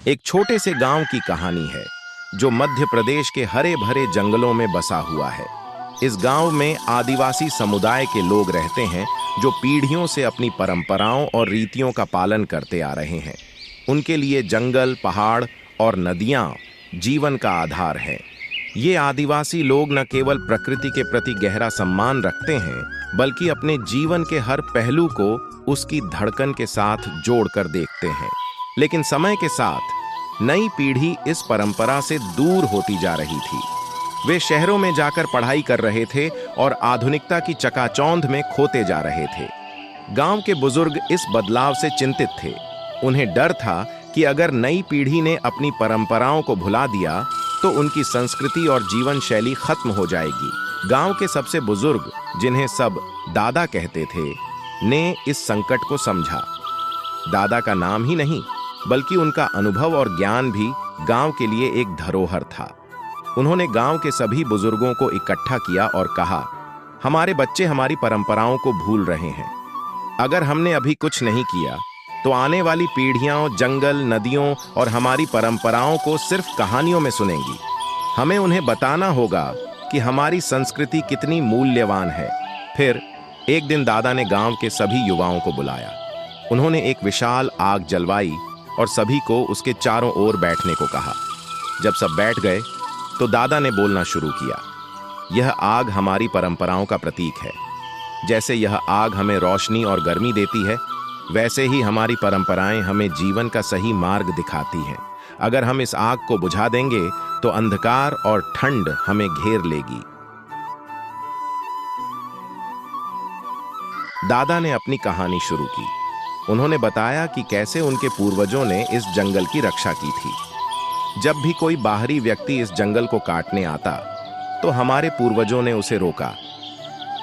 एक छोटे से गांव की कहानी है जो मध्य प्रदेश के हरे भरे जंगलों में बसा हुआ है। इस गांव में आदिवासी समुदाय के लोग रहते हैं जो पीढ़ियों से अपनी परंपराओं और रीतियों का पालन करते आ रहे हैं। उनके लिए जंगल, पहाड़ और नदियां जीवन का आधार है। ये आदिवासी लोग न केवल प्रकृति के प्रति गहरा सम्मान रखते हैं, बल्कि अपने जीवन के हर पहलू को उसकी धड़कन के साथ जोड़कर देखते हैं। लेकिन समय के साथ नई पीढ़ी इस परंपरा से दूर होती जा रही थी। वे शहरों में जाकर पढ़ाई कर रहे थे और आधुनिकता की चकाचौंध में खोते जा रहे थे। गांव के बुजुर्ग इस बदलाव से चिंतित थे। उन्हें डर था कि अगर नई पीढ़ी ने अपनी परंपराओं को भुला दिया तो उनकी संस्कृति और जीवन शैली खत्म हो जाएगी। गांव के सबसे बुजुर्ग, जिन्हें सब दादा कहते थे, ने इस संकट को समझा। दादा का नाम ही नहीं, बल्कि उनका अनुभव और ज्ञान भी गांव के लिए एक धरोहर था। उन्होंने गांव के सभी बुजुर्गों को इकट्ठा किया और कहा, हमारे बच्चे हमारी परंपराओं को भूल रहे हैं। अगर हमने अभी कुछ नहीं किया तो आने वाली पीढ़ियां जंगल, नदियों और हमारी परंपराओं को सिर्फ कहानियों में सुनेंगी। हमें उन्हें बताना होगा कि हमारी संस्कृति कितनी मूल्यवान है। फिर एक दिन दादा ने गांव के सभी युवाओं को बुलाया। उन्होंने एक विशाल आग जलवाई और सभी को उसके चारों ओर बैठने को कहा। जब सब बैठ गए तो दादा ने बोलना शुरू किया, यह आग हमारी परंपराओं का प्रतीक है। जैसे यह आग हमें रोशनी और गर्मी देती है, वैसे ही हमारी परंपराएं हमें जीवन का सही मार्ग दिखाती हैं। अगर हम इस आग को बुझा देंगे तो अंधकार और ठंड हमें घेर लेगी। दादा ने अपनी कहानी शुरू की। उन्होंने बताया कि कैसे उनके पूर्वजों ने इस जंगल की रक्षा की थी। जब भी कोई बाहरी व्यक्ति इस जंगल को काटने आता तो हमारे पूर्वजों ने उसे रोका।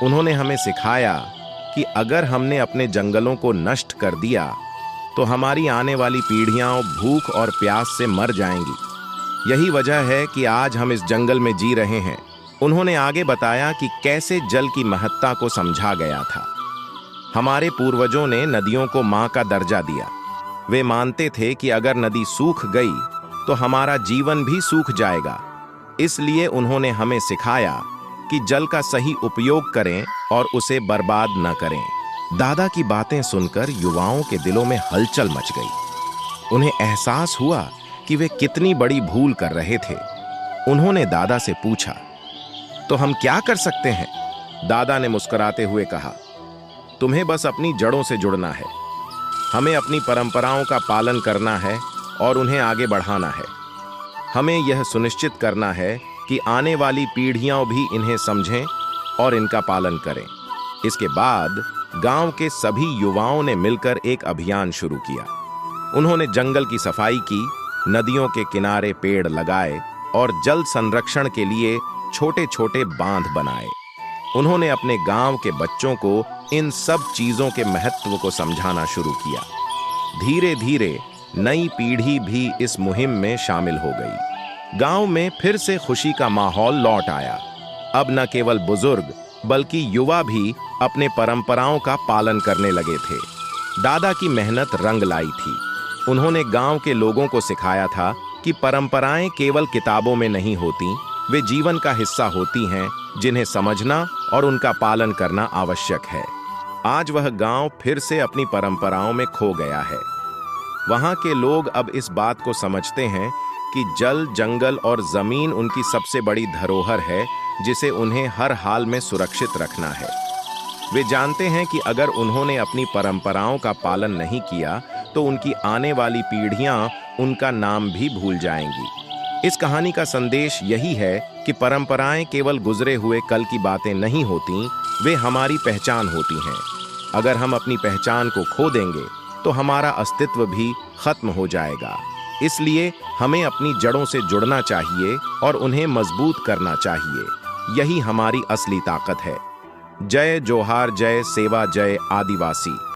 उन्होंने हमें सिखाया कि अगर हमने अपने जंगलों को नष्ट कर दिया तो हमारी आने वाली पीढ़ियां भूख और प्यास से मर जाएंगी। यही वजह है कि आज हम इस जंगल में जी रहे हैं। उन्होंने आगे बताया कि कैसे जल की महत्ता को समझा गया था। हमारे पूर्वजों ने नदियों को मां का दर्जा दिया। वे मानते थे कि अगर नदी सूख गई तो हमारा जीवन भी सूख जाएगा। इसलिए उन्होंने हमें सिखाया कि जल का सही उपयोग करें और उसे बर्बाद न करें। दादा की बातें सुनकर युवाओं के दिलों में हलचल मच गई। उन्हें एहसास हुआ कि वे कितनी बड़ी भूल कर रहे थे। उन्होंने दादा से पूछा, तो हम क्या कर सकते हैं? दादा ने मुस्कुराते हुए कहा, तुम्हें बस अपनी जड़ों से जुड़ना है। हमें अपनी परंपराओं का पालन करना है और उन्हें आगे बढ़ाना है। हमें यह सुनिश्चित करना है कि आने वाली पीढ़ियां भी इन्हें समझें और इनका पालन करें। इसके बाद गांव के सभी युवाओं ने मिलकर एक अभियान शुरू किया। उन्होंने जंगल की सफाई की, नदियों के किनारे पेड़ लगाए और जल संरक्षण के लिए छोटे छोटे बांध बनाए। उन्होंने अपने गांव के बच्चों को इन सब चीजों के महत्व को समझाना शुरू किया। धीरे धीरे नई पीढ़ी भी इस मुहिम में शामिल हो गई। गांव में फिर से खुशी का माहौल लौट आया। अब न केवल बुजुर्ग बल्कि युवा भी अपने परंपराओं का पालन करने लगे थे। दादा की मेहनत रंग लाई थी। उन्होंने गांव के लोगों को सिखाया था कि परंपराएं केवल किताबों में नहीं होती, वे जीवन का हिस्सा होती हैं जिन्हें समझना और उनका पालन करना आवश्यक है। आज वह गांव फिर से अपनी परंपराओं में खो गया है। वहां के लोग अब इस बात को समझते हैं कि जल, जंगल और जमीन उनकी सबसे बड़ी धरोहर है, जिसे उन्हें हर हाल में सुरक्षित रखना है। वे जानते हैं कि अगर उन्होंने अपनी परंपराओं का पालन नहीं किया तो उनकी आने वाली पीढ़ियां उनका नाम भी भूल जाएंगी। इस कहानी का संदेश यही है कि परंपराएं केवल गुजरे हुए कल की बातें नहीं होती, वे हमारी पहचान होती हैं। अगर हम अपनी पहचान को खो देंगे तो हमारा अस्तित्व भी खत्म हो जाएगा। इसलिए हमें अपनी जड़ों से जुड़ना चाहिए और उन्हें मजबूत करना चाहिए। यही हमारी असली ताकत है। जय जोहार, जय सेवा, जय आदिवासी।